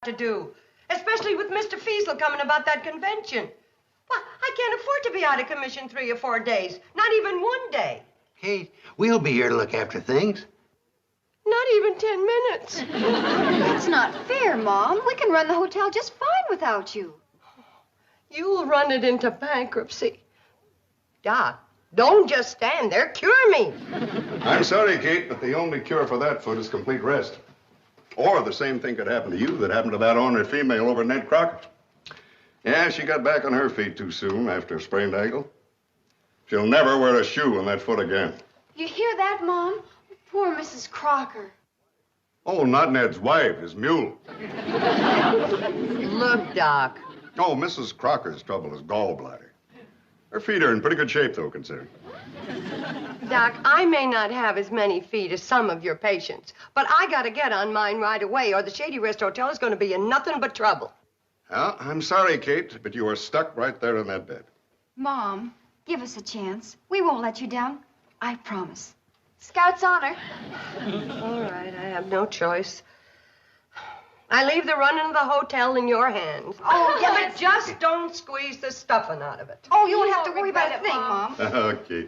to do, especially with Mr. Feasel coming about that convention. Well, I can't afford to be out of commission 3 or 4 days, not even 1 day. Kate, we'll be here to look after things. Not even 10 minutes. That's not fair, Mom. We can run the hotel just fine without you. You'll run it into bankruptcy. Doc, don't just stand there. Cure me. I'm sorry, Kate, but the only cure for that foot is complete rest. Or the same thing could happen to you that happened to that ornery female over at Ned Crockett's. Yeah, she got back on her feet too soon after a sprained ankle. She'll never wear a shoe on that foot again. You hear that, Mom? Poor Mrs. Crocker. Oh, not Ned's wife, his mule. Look, Doc. Oh, Mrs. Crocker's trouble is gallbladder. Her feet are in pretty good shape, though, considering. Doc, I may not have as many feet as some of your patients, but I gotta get on mine right away, or the Shady Rest Hotel is gonna be in nothing but trouble. Well, I'm sorry, Kate, but you are stuck right there in that bed. Mom, give us a chance. We won't let you down. I promise. Scout's honor. All right, I have no choice. I leave the running of the hotel in your hands. Oh, yeah, yes. but just don't squeeze the stuffing out of it. Oh, you won't have to worry about a thing, Mom. Okay.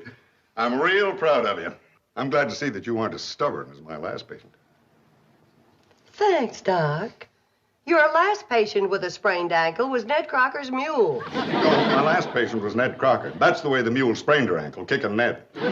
I'm real proud of you. I'm glad to see that you aren't as stubborn as my last patient. Thanks, Doc. Your last patient with a sprained ankle was Ned Crocker's mule. No, my last patient was Ned Crocker. That's the way the mule sprained her ankle, kicking Ned. All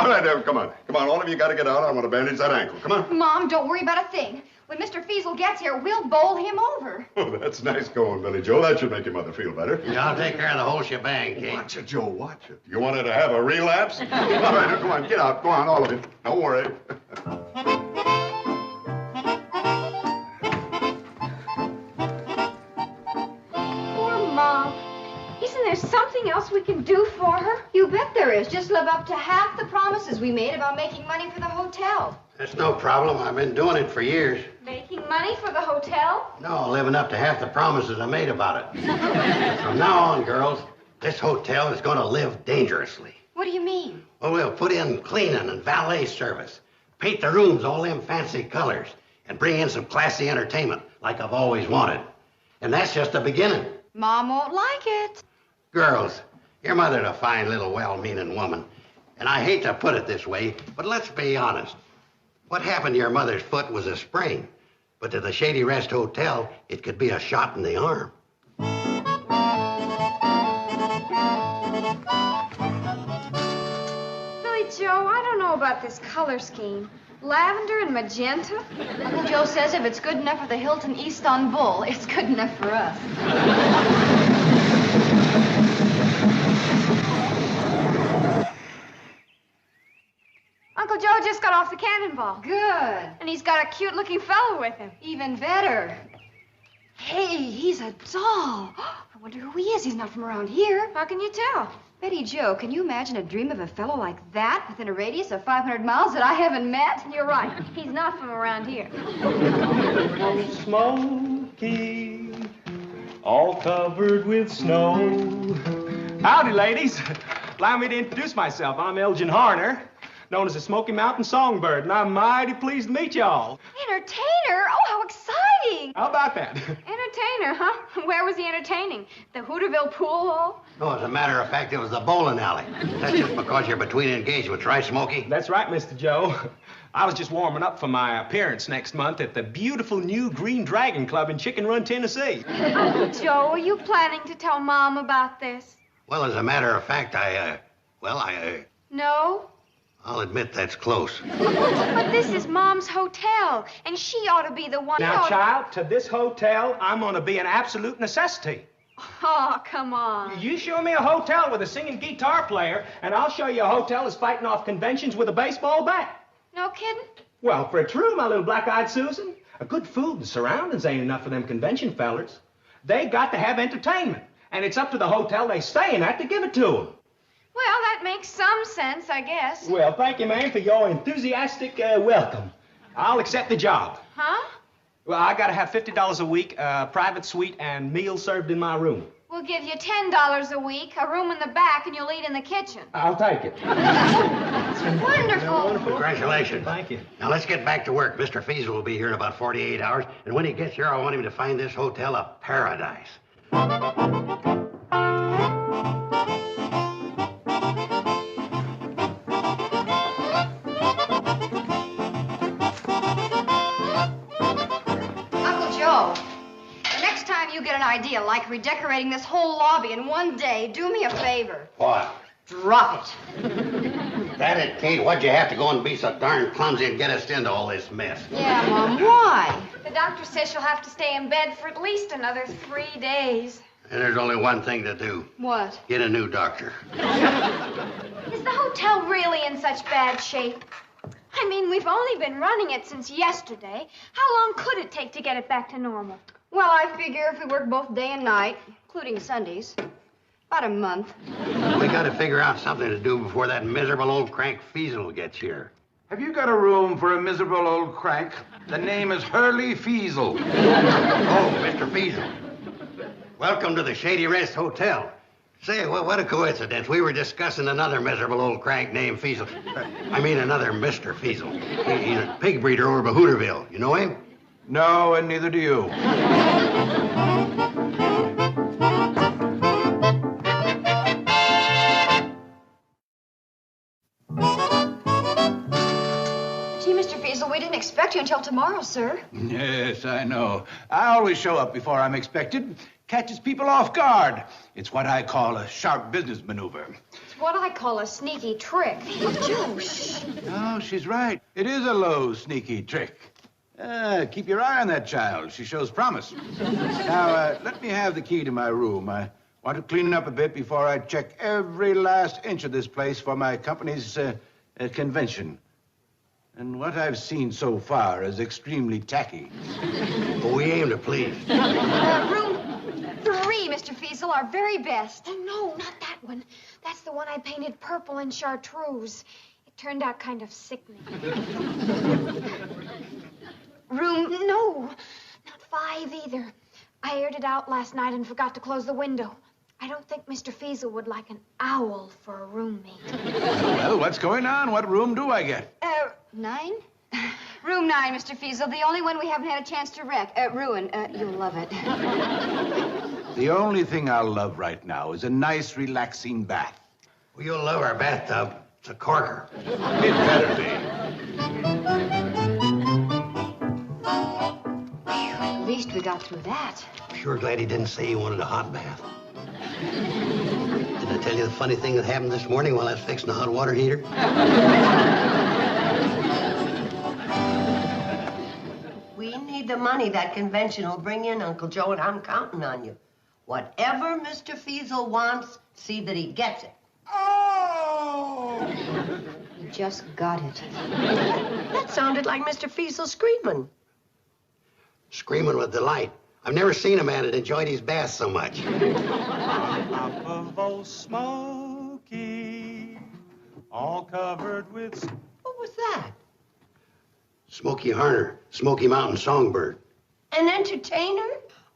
right, come on. Come on, all of you got to get out. I want to bandage that ankle. Come on. Mom, don't worry about a thing. When Mr. Feasel gets here, we'll bowl him over. Oh, that's nice going, Billy Joe. That should make your mother feel better. Yeah, I'll take care of the whole shebang, Kate. Watch it, Joe, watch it. You wanted to have a relapse? All right, now, come on, get out. Go on, all of you. Don't worry. Poor Mom. Isn't there something else we can do for her? You bet there is. Just live up to half the promises we made about making money for the hotel. That's no problem. I've been doing it for years. Making money for the hotel? No, living up to half the promises I made about it. From now on, girls, this hotel is going to live dangerously. What do you mean? Well, we'll put in cleaning and valet service, paint the rooms all them fancy colors, and bring in some classy entertainment like I've always wanted. And that's just the beginning. Mom won't like it. Girls, your mother's a fine little well-meaning woman. And I hate to put it this way, but let's be honest. What happened to your mother's foot was a sprain. But to the Shady Rest Hotel, it could be a shot in the arm. Billy Joe, I don't know about this color scheme. Lavender and magenta? Uncle Joe says if it's good enough for the Hilton Istanbul, it's good enough for us. Uncle Joe just got off the cannonball. Good. And he's got a cute-looking fellow with him. Even better. Hey, he's a doll. I wonder who he is. He's not from around here. How can you tell? Betty Joe, can you imagine a dream of a fellow like that within a radius of 500 miles that I haven't met? You're right. He's not from around here. Oh, Smoky, all covered with snow. Howdy, ladies. Allow me to introduce myself. I'm Elgin Harner, known as the Smoky Mountain Songbird, and I'm mighty pleased to meet y'all. Entertainer? Oh, how exciting! How about that? Entertainer, huh? Where was he entertaining? The Hooterville Pool Hall? No, as a matter of fact, it was the bowling alley. That's just because you're between engagements, right, Smokey? That's right, Mr. Joe. I was just warming up for my appearance next month at the beautiful new Green Dragon Club in Chicken Run, Tennessee. Uncle Joe, are you planning to tell Mom about this? Well, as a matter of fact, No? I'll admit that's close. But this is Mom's hotel, and she ought to be the one... Now, child, to this hotel, I'm going to be an absolute necessity. Oh, come on. You show me a hotel with a singing guitar player, and I'll show you a hotel that's fighting off conventions with a baseball bat. No kidding? Well, for true, my little black-eyed Susan, a good food and surroundings ain't enough for them convention fellers. They got to have entertainment, and it's up to the hotel they staying at to give it to them. Well, that makes some sense, I guess. Well, thank you, ma'am, for your enthusiastic welcome. I'll accept the job. Huh? Well, I got to have $50 a week, private suite, and meals served in my room. We'll give you $10 a week, a room in the back, and you'll eat in the kitchen. I'll take it. That's wonderful. Congratulations. Thank you. Now, let's get back to work. Mr. Feasel will be here in about 48 hours, and when he gets here, I want him to find this hotel a paradise. Uncle Joe, the next time you get an idea like redecorating this whole lobby in one day, do me a favor. What? Drop it. That it, Kate. Why'd you have to go and be so darn clumsy and get us into all this mess? Yeah, Mom, why? The doctor says she'll have to stay in bed for at least another 3 days. And there's only one thing to do. What? Get a new doctor. Is the hotel really in such bad shape? I mean, we've only been running it since yesterday. How long could it take to get it back to normal? Well, I figure if we work both day and night, including Sundays, about a month. We gotta figure out something to do before that miserable old crank Feasel gets here. Have you got a room for a miserable old crank? The name is Hurley Feasel. Oh, Mr. Feasel. Welcome to the Shady Rest Hotel. Say, what a coincidence. We were discussing another miserable old crank named Feasel. I mean, another Mr. Feasel. He's a pig breeder over by Hooterville. You know him? No, and neither do you. Gee, Mr. Feasel, we didn't expect you until tomorrow, sir. Yes, I know. I always show up before I'm expected. Catches people off guard. It's what I call a sharp business maneuver. It's what I call a sneaky trick. Joe, shh. No, she's right. It is a low, sneaky trick. Keep your eye on that child. She shows promise. Now, let me have the key to my room. I want to clean it up a bit before I check every last inch of this place for my company's convention. And what I've seen so far is extremely tacky. But we aim to please. Room 3, Mr. Feasel, our very best. Oh, no, not that one. That's the one I painted purple in chartreuse. It turned out kind of sickening. Room... No, not 5 either. I aired it out last night and forgot to close the window. I don't think Mr. Feasel would like an owl for a roommate. Well, what's going on? What room do I get? 9? Room 9, Mr. Feasel, the only one we haven't had a chance to ruin. You'll love it. The only thing I'll love right now is a nice, relaxing bath. Well, you'll love our bathtub. It's a corker. It better be. At least we got through that. Sure glad he didn't say he wanted a hot bath. Did I tell you the funny thing that happened this morning while I was fixing the hot water heater? We need the money that convention will bring in, Uncle Joe, and I'm counting on you. Whatever Mr. Feasel wants, see that he gets it. Oh! You just got it. That sounded like Mr. Feasel screaming. Screaming with delight. I've never seen a man that enjoyed his bath so much. Top of old Smoky, all covered with... What was that? Smokey Harner, Smoky Mountain Songbird. An entertainer?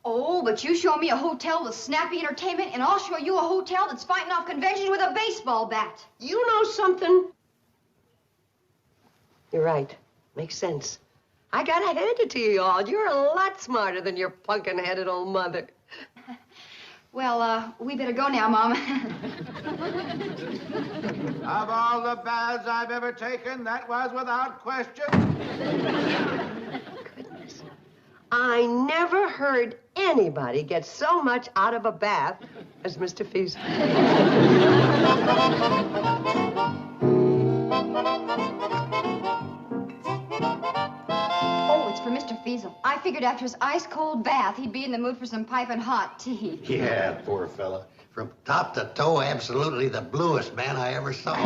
Oh, but you show me a hotel with snappy entertainment, and I'll show you a hotel that's fighting off convention with a baseball bat. You know something? You're right. Makes sense. I gotta hand it to you all. You're a lot smarter than your pumpkin-headed old mother. Well, we better go now, Mom. Of all the baths I've ever taken, that was without question. Goodness. I never heard anybody get so much out of a bath as Mr. Feasel. Oh, it's for Mr. Feasel. I figured after his ice-cold bath, he'd be in the mood for some piping hot tea. Yeah, poor fella. From top to toe, absolutely the bluest man I ever saw.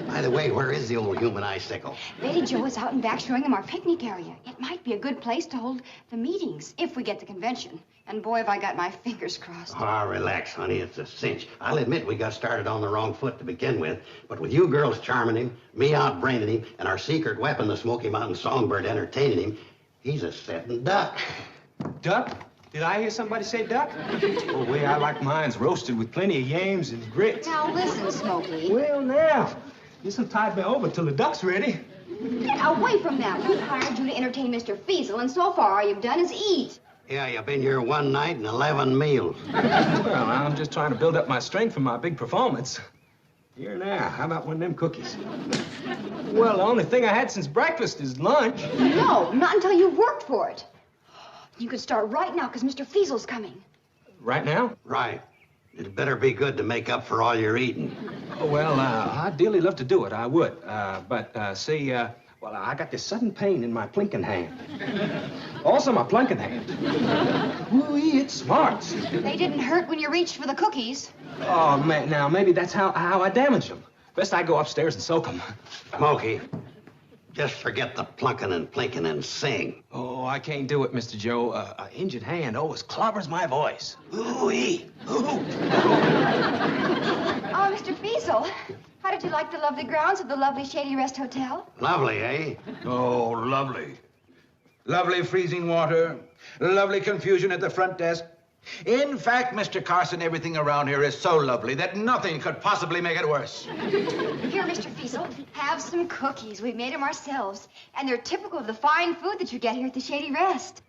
By the way, where is the old human icicle? Betty Jo is out and back showing him our picnic area. It might be a good place to hold the meetings, if we get the convention. And boy, have I got my fingers crossed. Ah, relax, honey. It's a cinch. I'll admit we got started on the wrong foot to begin with. But with you girls charming him, me outbraining him, and our secret weapon, the Smoky Mountain Songbird, entertaining him, he's a sitting duck. Duck? Did I hear somebody say duck? Oh, way I like mine's roasted with plenty of yams and grits. Now listen, Smokey. Well, now, this'll tide me over till the duck's ready. Get away from that. We hired you to entertain Mr. Feasel, and so far all you've done is eat. Yeah, you've been here one night and 11 meals. Well, I'm just trying to build up my strength for my big performance. Here now, how about one of them cookies? Well, the only thing I had since breakfast is lunch. No, not until you've worked for it. You could start right now, because Mr. Feasel's coming. Right now? Right. It better be good to make up for all you're eating. Oh, well, I'd dearly love to do it. I would. See, well, I got this sudden pain in my plinking hand. Also, my plunking hand. Ooh-wee, it smarts. They didn't hurt when you reached for the cookies. Oh, man, now, maybe that's how I damaged them. Best I go upstairs and soak them. Smokey, just forget the plunking and plinking and sing. Oh, I can't do it, Mr. Joe. An injured hand always clobbers my voice. Ooh-wee. Ooh. Oh, Mr. Feasel, how did you like the lovely grounds of the lovely Shady Rest Hotel? Lovely, eh? Oh, lovely. Lovely freezing water. Lovely confusion at the front desk. In fact, Mr. Carson, everything around here is so lovely that nothing could possibly make it worse. Here, Mr. Feasel, have some cookies. We made them ourselves, and they're typical of the fine food that you get here at the Shady Rest.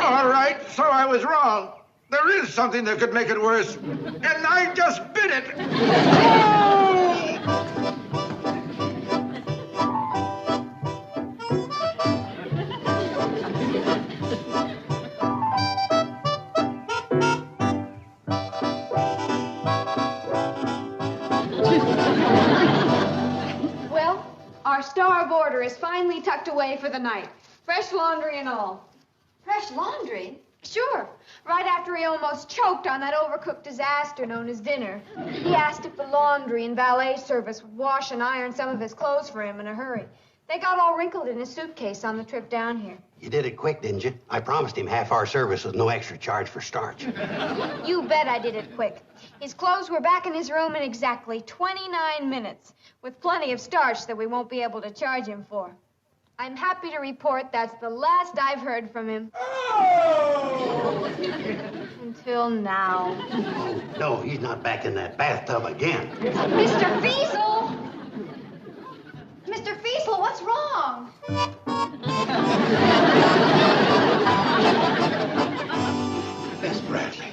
All right, so I was wrong. There is something that could make it worse, and I just bit it. Oh! Well, our star of order is finally tucked away for the night. Fresh laundry and all. Fresh laundry? Sure. Right after he almost choked on that overcooked disaster known as dinner. He asked if the laundry and valet service would wash and iron some of his clothes for him in a hurry. They got all wrinkled in his suitcase on the trip down here. You did it quick, didn't you? I promised him half-hour service with no extra charge for starch. You bet I did it quick. His clothes were back in his room in exactly 29 minutes, with plenty of starch that we won't be able to charge him for. I'm happy to report that's the last I've heard from him. Oh! Until now. No, he's not back in that bathtub again. Mr. Feasel! Mr. Feasel, what's wrong? Miss Bradley,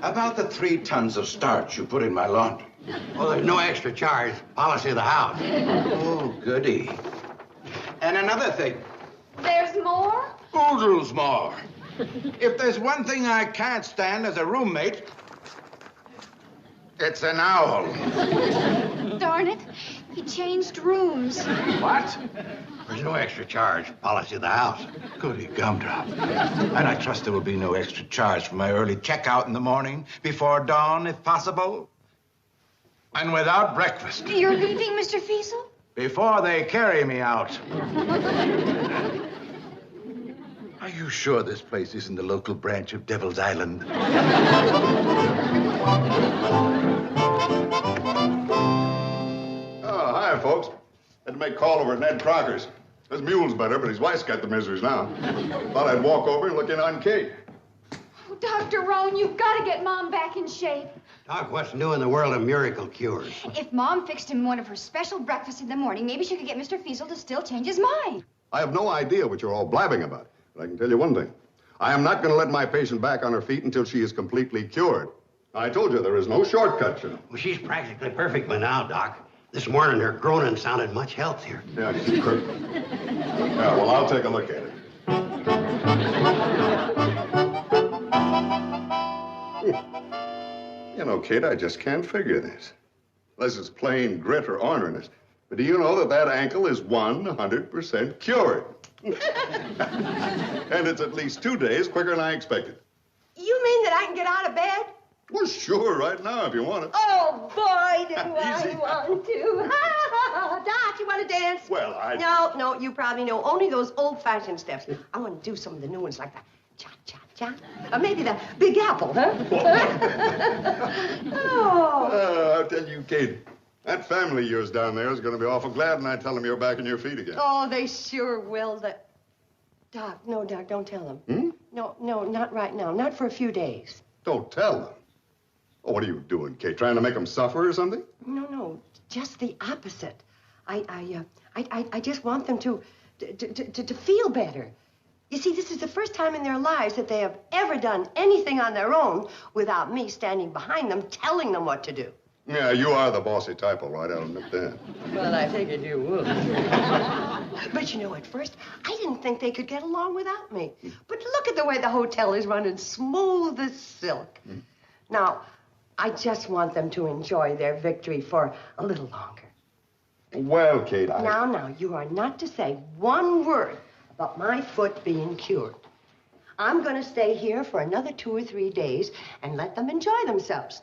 about the 3 tons of starch you put in my laundry. Well, there's no extra charge. Policy of the house. Oh, goody. And another thing. There's more? Oodles more. If there's one thing I can't stand as a roommate, it's an owl. Darn it. He changed rooms. What? There's no extra charge. Policy of the house. Goody gumdrop. And I trust there will be no extra charge for my early checkout in the morning, before dawn, if possible. And without breakfast. You're leaving, Mr. Feasel? Before they carry me out. Are you sure this place isn't the local branch of Devil's Island? Oh, hi, folks. Had to make a call over at Ned Crocker's. His mule's better, but his wife's got the miseries now. Thought I'd walk over and look in on Kate. Oh, Dr. Roan, you've got to get Mom back in shape. Doc, what's new in the world of miracle cures? If Mom fixed him one of her special breakfasts in the morning, maybe she could get Mr. Feasel to still change his mind. I have no idea what you're all blabbing about, but I can tell you one thing. I am not going to let my patient back on her feet until she is completely cured. I told you there is no shortcut, you know. Well, she's practically perfect by now, Doc. This morning, her groaning sounded much healthier. Yeah, she's perfect. Yeah, well, I'll take a look at it. You know, Kate, I just can't figure this. Unless it's plain grit or orneriness. But do you know that that ankle is 100% cured? And it's at least 2 days quicker than I expected. You mean that I can get out of bed? Well, sure, right now, if you want it. Oh, boy, do I Easy. want to. Doc, you want to dance? Well, No, you probably know only those old-fashioned steps. I want to do some of the new ones like that. Cha-cha-cha. Or maybe the Big Apple, huh? Oh. I'll tell you, Kate, That family of yours down there is going to be awful glad when I tell them you're back on your feet again. Oh, they sure will. Doc, no, Doc, don't tell them. Hmm? No, not right now. Not for a few days. Don't tell them. Oh, what are you doing, Kate? Trying to make them suffer or something? No, just the opposite. I just want them to feel better. You see, this is the first time in their lives that they have ever done anything on their own without me standing behind them, telling them what to do. Yeah, you are the bossy type, all right. I'll admit that. Well, I figured you would. But you know, at first, I didn't think they could get along without me. But look at the way the hotel is running, smooth as silk. Now, I just want them to enjoy their victory for a little longer. Well, Kate, Now, you are not to say one word about my foot being cured. I'm going to stay here for another 2 or 3 days and let them enjoy themselves.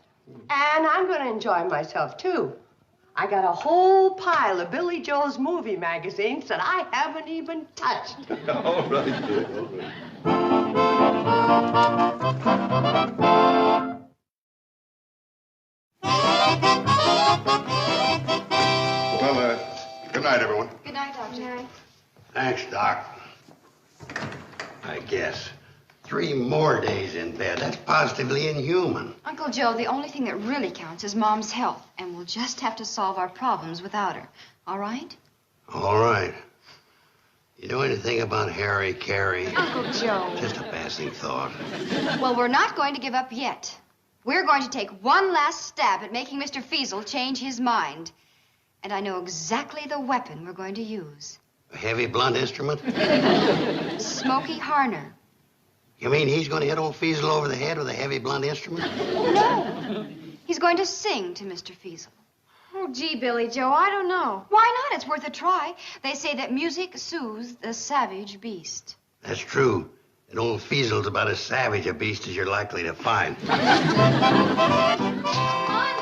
And I'm going to enjoy myself, too. I got a whole pile of Billy Joel's movie magazines that I haven't even touched. All right, Kate, all right. Well, good night, everyone. Good night, Doctor. Good night. Thanks, Doc. I guess. 3 more days in bed. That's positively inhuman. Uncle Joe, the only thing that really counts is Mom's health, and we'll just have to solve our problems without her. All right? All right. You know anything about Harry Carey? Uncle Joe. Just a passing thought. Well, we're not going to give up yet. We're going to take one last stab at making Mr. Feasel change his mind. And I know exactly the weapon we're going to use. A heavy, blunt instrument? Smoky Harner. You mean he's going to hit old Feasel over the head with a heavy, blunt instrument? No. He's going to sing to Mr. Feasel. Oh, gee, Billy Joe, I don't know. Why not? It's worth a try. They say that music soothes the savage beast. That's true. And old Feasel's about as savage a beast as you're likely to find. Come on,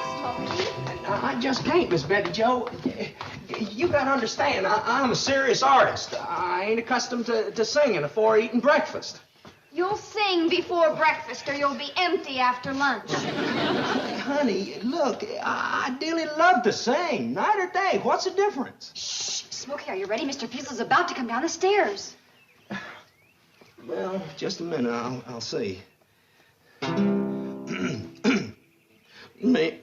Smoky. I just can't, Miss Betty Joe. You gotta understand, I'm a serious artist. I ain't accustomed to singing before eating breakfast. You'll sing before breakfast or you'll be empty after lunch. Honey, look, I dearly love to sing. Night or day, what's the difference? Shh. Smoky, are you ready? Mr. Feasel's about to come down the stairs. Well, just a minute, I'll see. Me.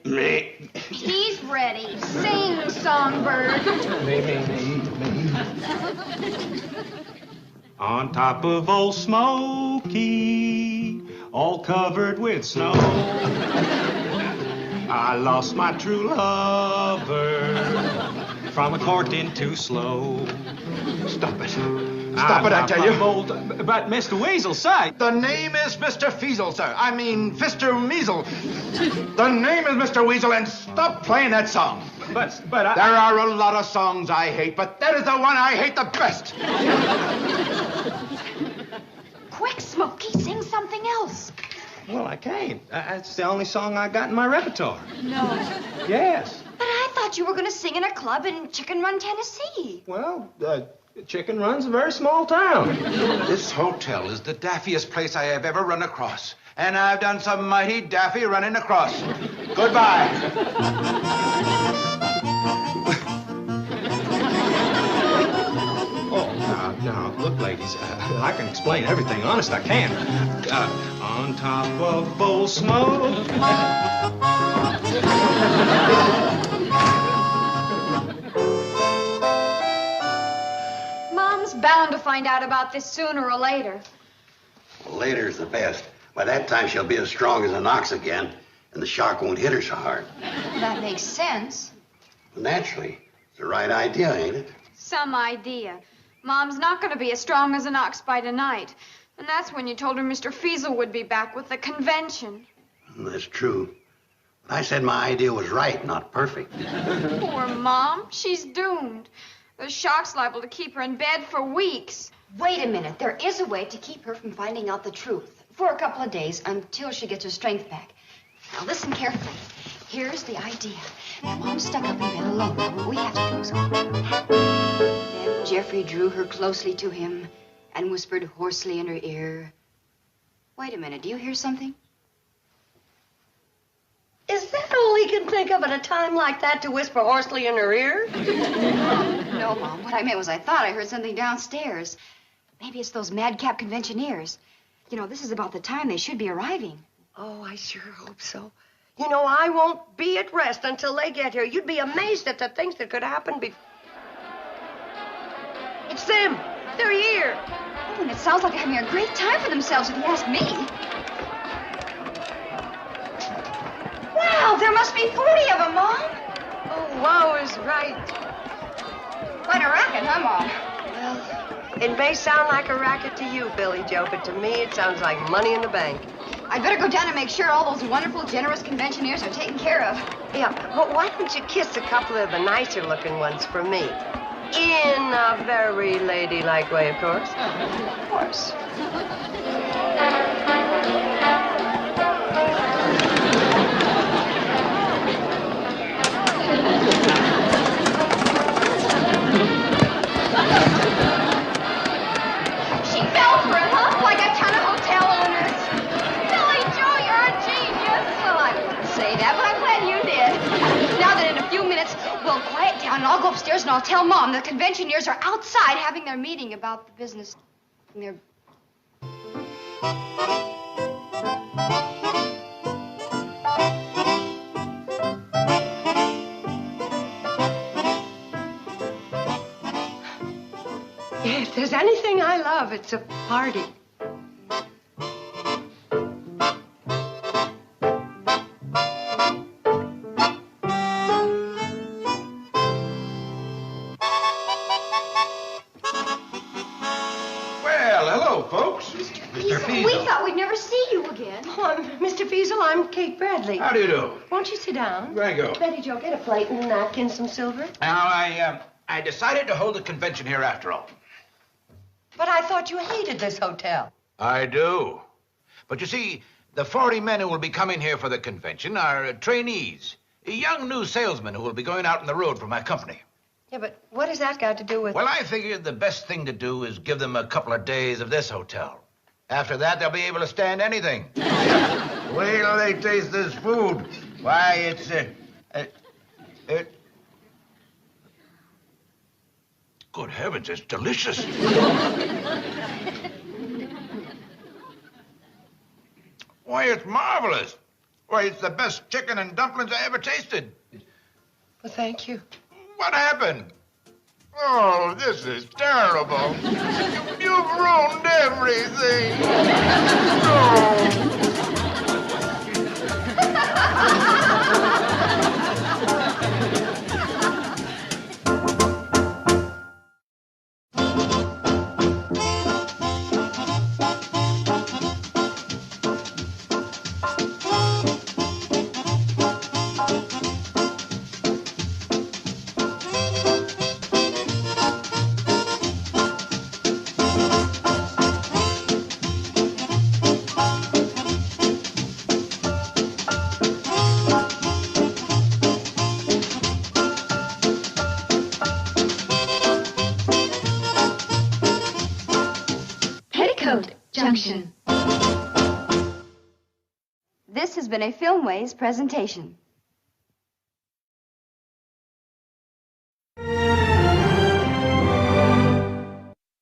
He's ready. Sing, songbird. Me. On top of old Smoky, all covered with snow, I lost my true lover from a courting too slow. Stop it. Stop it, I tell you. But Mr. Weasel, say. The name is Mr. Feasel, sir. I mean, Fister Measle. The name is Mr. Weasel, and stop playing that song. But There are a lot of songs I hate, but that is the one I hate the best. Quick, Smoky, sing something else. Well, I can't. That's the only song I got in my repertoire. No. Yes. But I thought you were going to sing in a club in Chicken Run, Tennessee. Well, Chicken Run's a very small town. This hotel is the daffiest place I have ever run across. And I've done some mighty daffy running across. Goodbye. Now, look, ladies, I can explain everything. Honest, I can. On top of old Smoke. Mom's bound to find out about this sooner or later. Well, later's the best. By that time, she'll be as strong as an ox again, and the shock won't hit her so hard. That makes sense. Well, naturally. It's the right idea, ain't it? Some idea. Mom's not going to be as strong as an ox by tonight. And that's when you told her Mr. Feasel would be back with the convention. That's true. But I said my idea was right, not perfect. Poor Mom. She's doomed. The shock's liable to keep her in bed for weeks. Wait a minute. There is a way to keep her from finding out the truth for a couple of days until she gets her strength back. Now, listen carefully. Here's the idea. Mom's stuck up in bed alone. What we have to do is Then Jeffrey drew her closely to him and whispered hoarsely in her ear, "Wait a minute. Do you hear something?" Is that all he can think of at a time like that to whisper hoarsely in her ear? No, Mom. What I meant was I thought I heard something downstairs. Maybe it's those madcap conventioneers. You know, this is about the time they should be arriving. Oh, I sure hope so. You know, I won't be at rest until they get here. You'd be amazed at the things that could happen before. It's them. They're here. Oh, and it sounds like they're having a great time for themselves, if you ask me. Wow, there must be 40 of them, Mom. Oh, wow is right. Quite a racket, huh, Mom? Well, it may sound like a racket to you, Billy Joe, but to me it sounds like money in the bank. I'd better go down and make sure all those wonderful, generous conventioneers are taken care of. Yeah, but why don't you kiss a couple of the nicer-looking ones for me? In a very ladylike way, of course. Of course. She fell for it, huh? Like a ton of hotel owners. Billy Joe, you're a genius. Well, I wouldn't say that, but I'm glad you did. Now that in a few minutes we'll quiet down and I'll go upstairs and I'll tell Mom the conventioneers are outside having their meeting about the business. And they're... If there's anything I love, it's a party. Well, hello, folks. Mr. Feasel. We thought we'd never see you again. Oh, Mr. Feasel, I'm Kate Bradley. How do you do? Won't you sit down? Where I go? Betty Jo, get a plate and a napkin, some silver. Now, I decided to hold a convention here after all. But I thought you hated this hotel. I do. But you see, the 40 men who will be coming here for the convention are trainees, young new salesmen who will be going out on the road for my company. Yeah, but what has that got to do with... Well, I figured the best thing to do is give them a couple of days of this hotel. After that, they'll be able to stand anything. Wait till they taste this food. Why, it's... Good heavens, it's delicious. Why, it's marvelous. Why, it's the best chicken and dumplings I ever tasted. Well, thank you. What happened? Oh, this is terrible. You've ruined everything. Oh. Petticoat Junction. This has been a Filmways presentation.